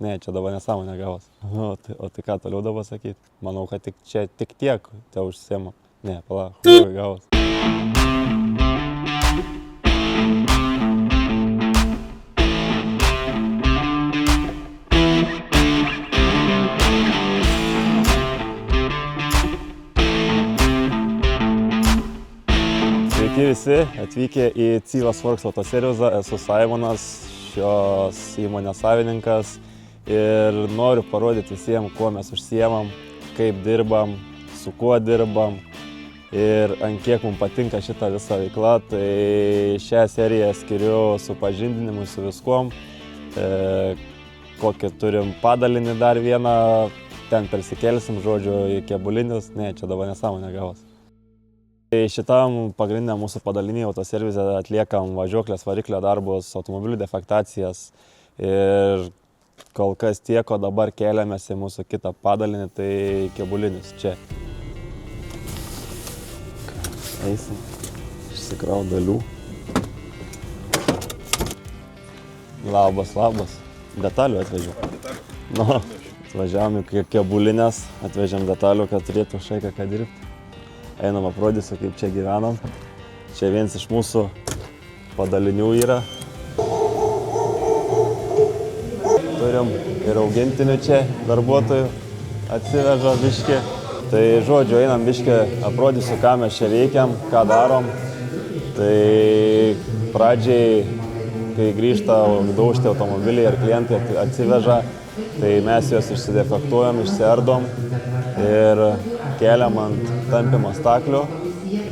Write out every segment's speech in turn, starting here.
Ne, čia dabar nesąmonė gavos. O tai ką toliau dabar sakyti? Manau, kad tik tiek te užsiema. Ne, palauk, gavos. Sveiki visi, atvykę į Cyvas Works autoservizą, esu Simonas, šios įmonės savininkas ir noriu parodyti visiems, kuo mes užsiemam, kaip dirbam, su kuo dirbam ir ant kiek mums patinka šita visa veikla. Tai šią seriją skiriu supažindinimui su viskuom, kokį turim padalinį dar vieną, ten persikelsim, žodžiu, į Kėbulinis, ne, čia dabar nesąmonė gavos. Šitam pagrindiniam mūsų padalinį autoservize atliekam važiuoklės variklio darbus, automobilių defektacijas ir kol kas tiek, o dabar keliamės į mūsų kitą padalinį, tai Kėbulinis čia. Eisim, išsikraut dalių. Labas, detalių atvežiau. Nu, atvažiavom į Kėbulinės, atvežiam detalių, kad turėtų šaiką ką dirbti. Einam aprodysiu, kaip čia gyvenam. Čia vienas iš mūsų padalinių yra. Turim ir augintinių čia, darbuotojų atsiveža biškį. Tai žodžiu, einam biškį, aprodysiu, ką mes čia veikiam, ką darom. Tai pradžiai, kai grįžta daužti automobiliai ir klientai atsiveža, tai mes juos išsidefektuojam, išsiardom ir keliam ant tampimo staklių,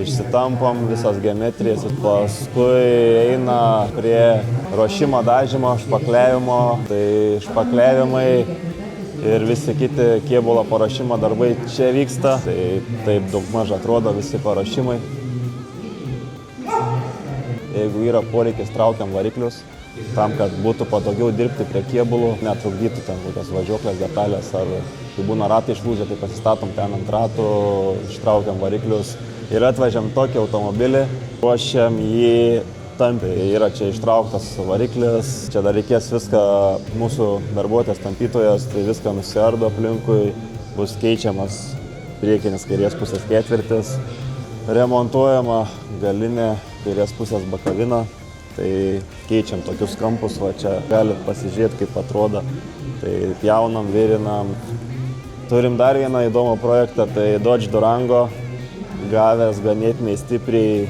išsitampom visas geometrijas ir paskui eina prie ruošimo, dažymo, špakliavimo. Tai špakliavimai ir visi kiti kėbulo paruošimo darbai čia vyksta. Tai taip daugmaž atrodo visi paruošimai. Jeigu yra poreikis, traukiam variklius, tam, kad būtų patogiau dirbti prie kėbulų, netrukdytų ten kokios važiuoklės detalės, ar kai būna ratai išlūžę, tai pasistatom ten ant ratų, ištraukiam variklius ir atvežiam tokį automobilį, ruošiam jį tampiai. Yra čia ištrauktas variklis, čia dar reikės viską, mūsų darbuotojas tampytojas, tai viską nusiardo aplinkui, bus keičiamas priekinis kairės pusės ketvirtis, remontuojama galinė kairės pusės bakavina. Tai keičiam tokius kampus, va čia galit pasižiūrėti, kaip atrodo. Tai pjaunam, virinam. Turim dar vieną įdomų projektą, tai Dodge Durango, gavęs ganėtinai stipriai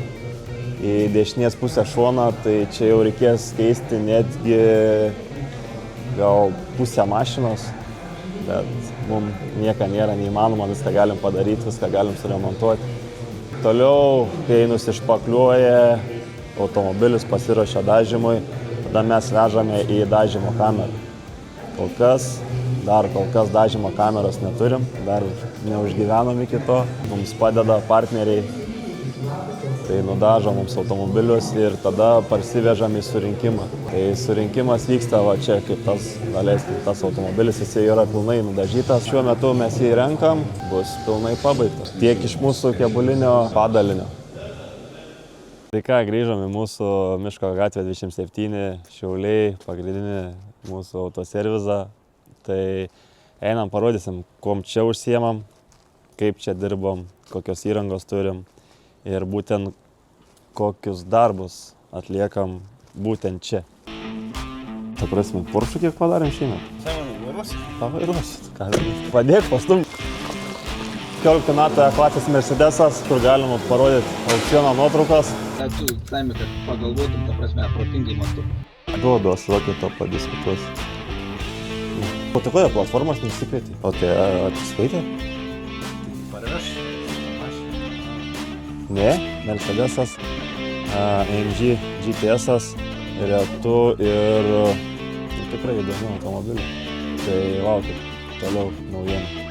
į dešinės pusę šoną, tai čia jau reikės keisti netgi gal pusę mašinos, bet mums nieko nėra neįmanoma, viską galim padaryti, viską galim suremontuoti. Toliau, kai nusišpakliuoja automobilis, pasiruošia dažymui, tada mes vežame į dažymo kamerą. Kol kas dažymo kameros neturim, dar neužgyvenom iki to. Mums padeda partneriai, tai nudažo mums automobilius ir tada parsivežam į surinkimą. Tai surinkimas vyksta va čia, kaip tas automobilis, jis yra pilnai nudažytas. Šiuo metu mes jį renkam, bus pilnai pabaigtas. Tiek iš mūsų Kėbulinio padalinio. Tai ką, grįžom į mūsų Miško gatvė 27, Šiauliai, pagrindinį mūsų autoservizą. Tai einam, parodysim, kuom čia užsiemam, kaip čia dirbam, kokios įrangos turim ir būtent kokius darbus atliekam būtent čia. Ta prasme, Porsche kiek padarėm šiemet? Pavairuosit. Padėk, pastum. 15 metų E-klasės Mercedesas, kur galima parodyti aukciono nuotraukas. Tu laimė, kad pagalvotum, ta prasme, protingai mastu. Duodu, aš vakar to padiskutuosiu. O tai kodėl platformos nesikvietė? O tai atsiskaitė? Parveš? Ne, Mercedesas, AMG GTS-as, retų ir tikrai įdomių automobilių. Tai laukit, toliau naujienų.